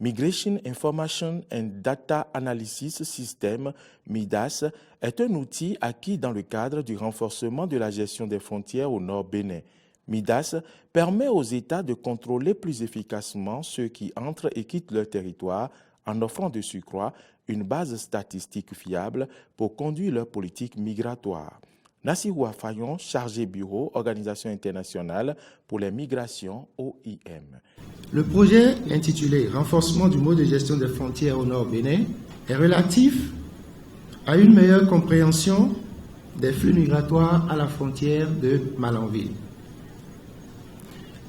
Migration Information and Data Analysis System, MIDAS, est un outil acquis dans le cadre du renforcement de la gestion des frontières au nord Bénin. MIDAS permet aux États de contrôler plus efficacement ceux qui entrent et quittent leur territoire en offrant de surcroît une base statistique fiable pour conduire leur politique migratoire. Nassirou Fayon, chargé bureau, Organisation internationale pour les migrations, OIM. Le projet intitulé « Renforcement du mode de gestion des frontières au nord Bénin » est relatif à une meilleure compréhension des flux migratoires à la frontière de Malanville.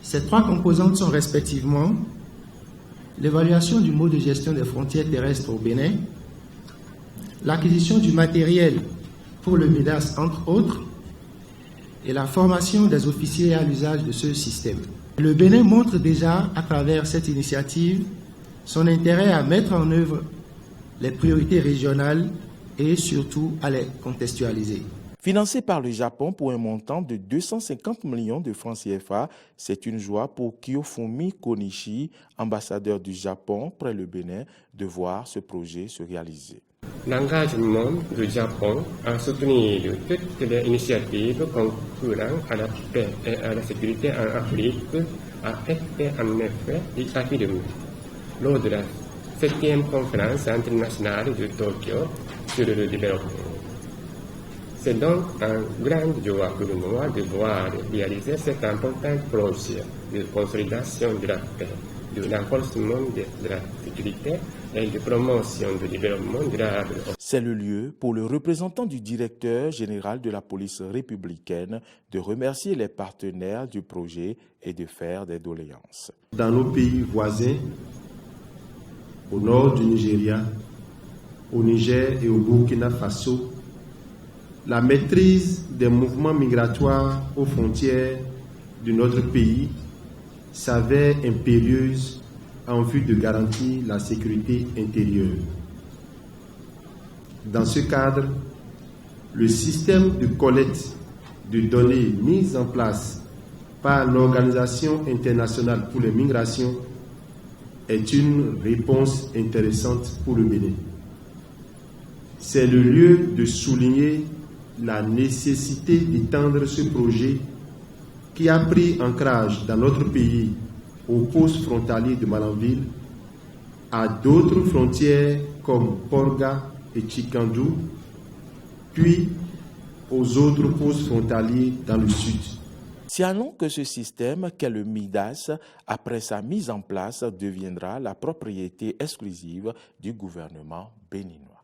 Ces trois composantes sont respectivement l'évaluation du mode de gestion des frontières terrestres au Bénin, l'acquisition du matériel pour le MIDAS, entre autres, et la formation des officiers à l'usage de ce système. Le Bénin montre déjà, à travers cette initiative, son intérêt à mettre en œuvre les priorités régionales et surtout à les contextualiser. Financé par le Japon pour un montant de 250 millions de francs CFA, c'est une joie pour Kiyofumi Konishi, ambassadeur du Japon près le Bénin, de voir ce projet se réaliser. L'engagement du Japon à soutenir toutes les initiatives concourant à la paix et à la sécurité en Afrique a été en effet affirmé lors de la 7e conférence internationale de Tokyo sur le développement. C'est donc un grande joie pour moi de voir réaliser cet important projet de consolidation de la paix, de renforcement de la sécurité et de promotion du développement durable. C'est le lieu pour le représentant du directeur général de la police républicaine de remercier les partenaires du projet et de faire des doléances. Dans nos pays voisins, au nord du Nigeria, au Niger et au Burkina Faso, la maîtrise des mouvements migratoires aux frontières de notre pays s'avère impérieuse en vue de garantir la sécurité intérieure. Dans ce cadre, le système de collecte de données mis en place par l'Organisation internationale pour les migrations est une réponse intéressante pour le Bénin. C'est le lieu de souligner la nécessité d'étendre ce projet qui a pris ancrage dans notre pays au poste frontalier de Malanville à d'autres frontières comme Porga et Chikandou, puis aux autres postes frontaliers dans le sud. Signalons que ce système qu'est le MIDAS, après sa mise en place, deviendra la propriété exclusive du gouvernement béninois.